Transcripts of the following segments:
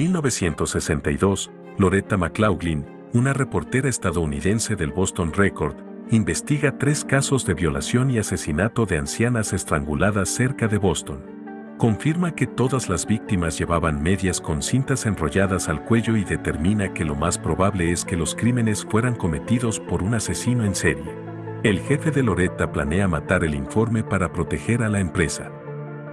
1962, Loretta McLaughlin, una reportera estadounidense del Boston Record, investiga 3 casos de violación y asesinato de ancianas estranguladas cerca de Boston. Confirma que todas las víctimas llevaban medias con cintas enrolladas al cuello y determina que lo más probable es que los crímenes fueran cometidos por un asesino en serie. El jefe de Loretta planea matar el informe para proteger a la empresa.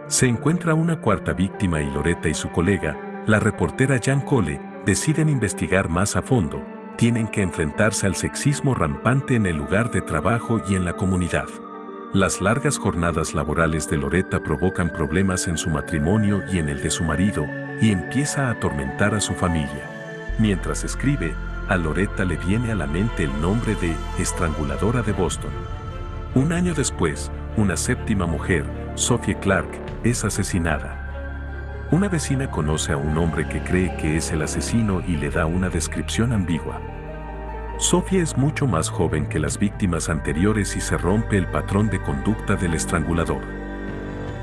Se encuentra una 4ª víctima y Loretta y su colega, la reportera Jan Cole, deciden investigar más a fondo. Tienen que enfrentarse al sexismo rampante en el lugar de trabajo y en la comunidad. Las largas jornadas laborales de Loretta provocan problemas en su matrimonio y en el de su marido, y empieza a atormentar a su familia. Mientras escribe, a Loretta le viene a la mente el nombre de estranguladora de Boston. Un año después, una 7ª mujer, Sophie Clark, es asesinada. Una vecina conoce a un hombre que cree que es el asesino y le da una descripción ambigua. Sophie es mucho más joven que las víctimas anteriores y se rompe el patrón de conducta del estrangulador.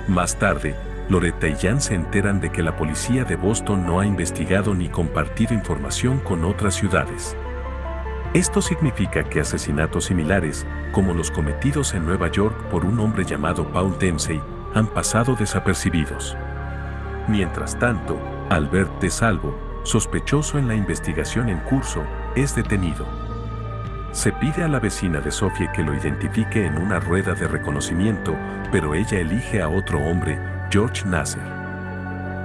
Más tarde, Loretta y Jan se enteran de que la policía de Boston no ha investigado ni compartido información con otras ciudades. Esto significa que asesinatos similares, como los cometidos en Nueva York por un hombre llamado Paul Dempsey, han pasado desapercibidos. Mientras tanto, Albert DeSalvo, sospechoso en la investigación en curso, es detenido. Se pide a la vecina de Sophie que lo identifique en una rueda de reconocimiento, pero ella elige a otro hombre, George Nasser.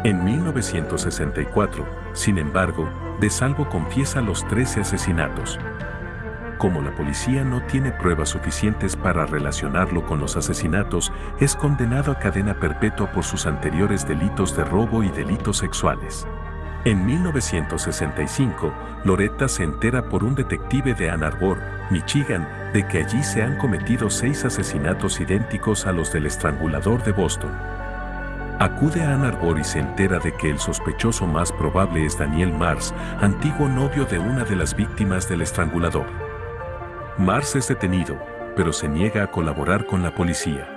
En 1964, sin embargo, DeSalvo confiesa los 13 asesinatos. Como la policía no tiene pruebas suficientes para relacionarlo con los asesinatos, es condenado a cadena perpetua por sus anteriores delitos de robo y delitos sexuales. En 1965, Loretta se entera por un detective de Ann Arbor, Michigan, de que allí se han cometido 6 asesinatos idénticos a los del estrangulador de Boston. Acude a Ann Arbor y se entera de que el sospechoso más probable es Daniel Mars, antiguo novio de una de las víctimas del estrangulador. Mars es detenido, pero se niega a colaborar con la policía.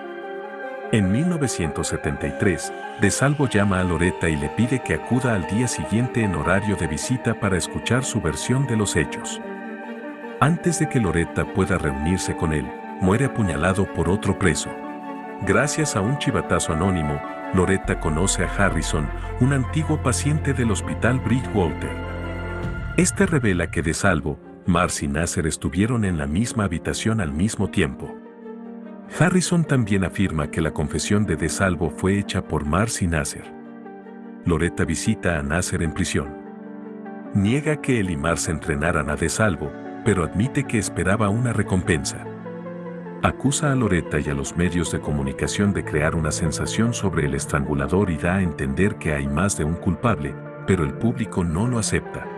En 1973, DeSalvo llama a Loretta y le pide que acuda al día siguiente en horario de visita para escuchar su versión de los hechos. Antes de que Loretta pueda reunirse con él, muere apuñalado por otro preso. Gracias a un chivatazo anónimo, Loretta conoce a Harrison, un antiguo paciente del hospital Bridgewater. Este revela que DeSalvo, Mars y Nasser estuvieron en la misma habitación al mismo tiempo. Harrison también afirma que la confesión de DeSalvo fue hecha por Mars y Nasser. Loretta visita a Nasser en prisión. Niega que él y Mars entrenaran a DeSalvo, pero admite que esperaba una recompensa. Acusa a Loretta y a los medios de comunicación de crear una sensación sobre el estrangulador y da a entender que hay más de un culpable, pero el público no lo acepta.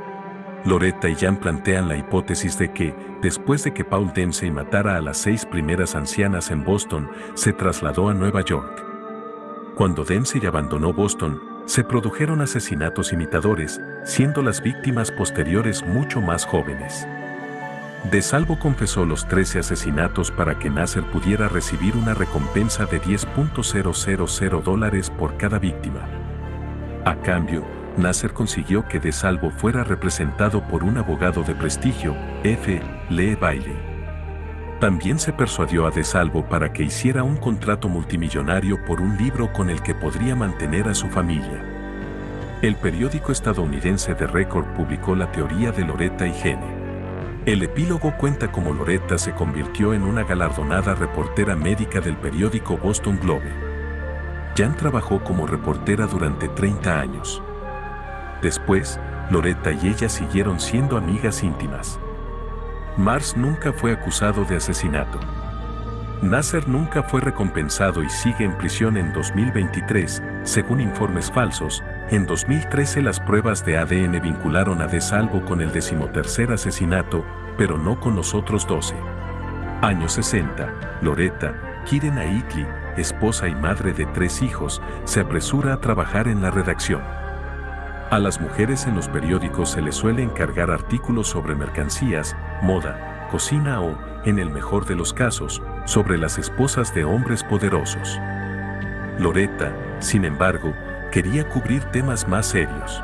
Loretta y Jan plantean la hipótesis de que, después de que Paul Dempsey matara a las 6 primeras ancianas en Boston, se trasladó a Nueva York. Cuando Dempsey abandonó Boston, se produjeron asesinatos imitadores, siendo las víctimas posteriores mucho más jóvenes. DeSalvo confesó los 13 asesinatos para que Nasser pudiera recibir una recompensa de $10,000 por cada víctima. A cambio, Nasser consiguió que DeSalvo fuera representado por un abogado de prestigio, F. Lee Bailey. También se persuadió a DeSalvo para que hiciera un contrato multimillonario por un libro con el que podría mantener a su familia. El periódico estadounidense The Record publicó la teoría de Loretta y Gene. El epílogo cuenta cómo Loretta se convirtió en una galardonada reportera médica del periódico Boston Globe. Jan trabajó como reportera durante 30 años. Después, Loretta y ella siguieron siendo amigas íntimas. Mars nunca fue acusado de asesinato. Nasser nunca fue recompensado y sigue en prisión en 2023, según informes falsos. En 2013 las pruebas de ADN vincularon a DeSalvo con el 13º asesinato, pero no con los otros 12. Años 60, Loretta, Karen Aitli, esposa y madre de 3 hijos, se apresura a trabajar en la redacción. A las mujeres en los periódicos se les suele encargar artículos sobre mercancías, moda, cocina o, en el mejor de los casos, sobre las esposas de hombres poderosos. Loretta, sin embargo, quería cubrir temas más serios.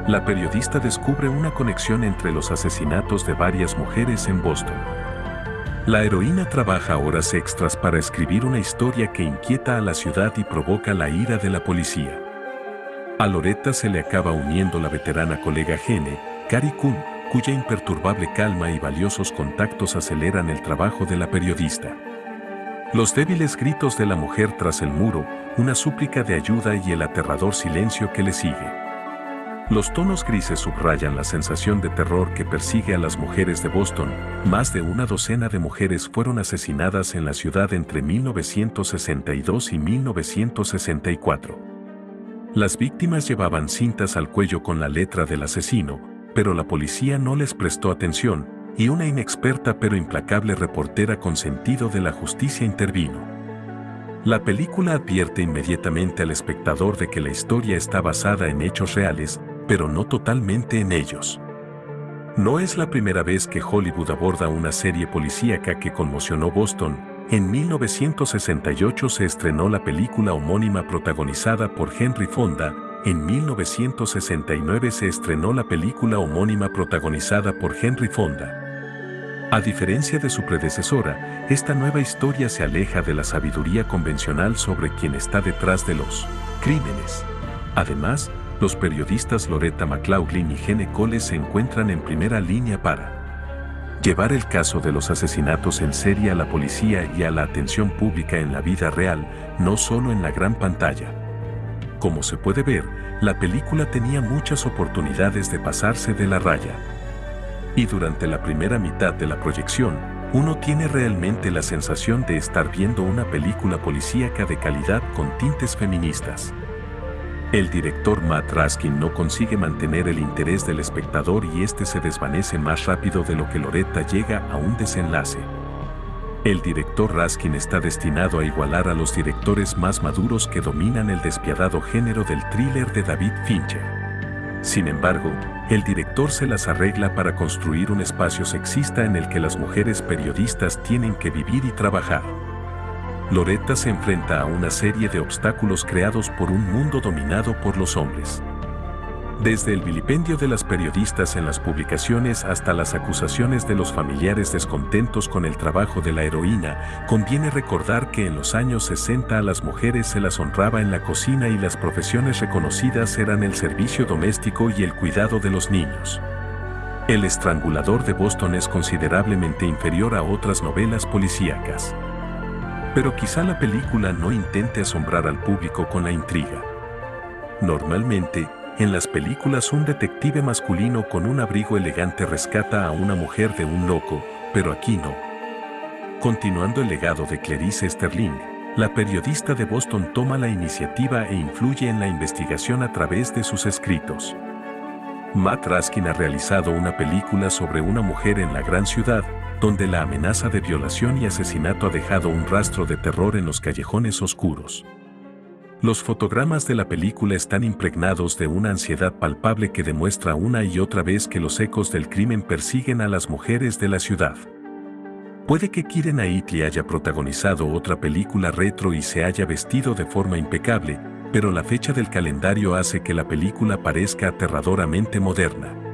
La periodista descubre una conexión entre los asesinatos de varias mujeres en Boston. La heroína trabaja horas extras para escribir una historia que inquieta a la ciudad y provoca la ira de la policía. A Loretta se le acaba uniendo la veterana colega Gene, Carrie Coon, cuya imperturbable calma y valiosos contactos aceleran el trabajo de la periodista. Los débiles gritos de la mujer tras el muro, una súplica de ayuda y el aterrador silencio que le sigue. Los tonos grises subrayan la sensación de terror que persigue a las mujeres de Boston. Más de una docena de mujeres fueron asesinadas en la ciudad entre 1962 y 1964. Las víctimas llevaban cintas al cuello con la letra del asesino, pero la policía no les prestó atención, y una inexperta pero implacable reportera con sentido de la justicia intervino. La película advierte inmediatamente al espectador de que la historia está basada en hechos reales, pero no totalmente en ellos. No es la primera vez que Hollywood aborda una serie policíaca que conmocionó Boston. En 1968 se estrenó la película homónima protagonizada por Henry Fonda. En 1969 se estrenó la película homónima protagonizada por Henry Fonda. A diferencia de su predecesora, esta nueva historia se aleja de la sabiduría convencional sobre quién está detrás de los crímenes. Además, los periodistas Loretta McLaughlin y Gene Cole se encuentran en primera línea para llevar el caso de los asesinatos en serie a la policía y a la atención pública en la vida real, no solo en la gran pantalla. Como se puede ver, la película tenía muchas oportunidades de pasarse de la raya. Y durante la primera mitad de la proyección, uno tiene realmente la sensación de estar viendo una película policíaca de calidad con tintes feministas. El director Matt Raskin no consigue mantener el interés del espectador y este se desvanece más rápido de lo que Loretta llega a un desenlace. El director Raskin está destinado a igualar a los directores más maduros que dominan el despiadado género del thriller de David Fincher. Sin embargo, el director se las arregla para construir un espacio sexista en el que las mujeres periodistas tienen que vivir y trabajar. Loretta se enfrenta a una serie de obstáculos creados por un mundo dominado por los hombres. Desde el vilipendio de las periodistas en las publicaciones hasta las acusaciones de los familiares descontentos con el trabajo de la heroína, conviene recordar que en los años 60 a las mujeres se las honraba en la cocina y las profesiones reconocidas eran el servicio doméstico y el cuidado de los niños. El Estrangulador de Boston es considerablemente inferior a otras novelas policíacas. Pero quizá la película no intente asombrar al público con la intriga. Normalmente, en las películas un detective masculino con un abrigo elegante rescata a una mujer de un loco, pero aquí no. Continuando el legado de Clarice Sterling, la periodista de Boston toma la iniciativa e influye en la investigación a través de sus escritos. Matt Raskin ha realizado una película sobre una mujer en la gran ciudad, donde la amenaza de violación y asesinato ha dejado un rastro de terror en los callejones oscuros. Los fotogramas de la película están impregnados de una ansiedad palpable que demuestra una y otra vez que los ecos del crimen persiguen a las mujeres de la ciudad. Puede que Keira Knightley haya protagonizado otra película retro y se haya vestido de forma impecable, pero la fecha del calendario hace que la película parezca aterradoramente moderna.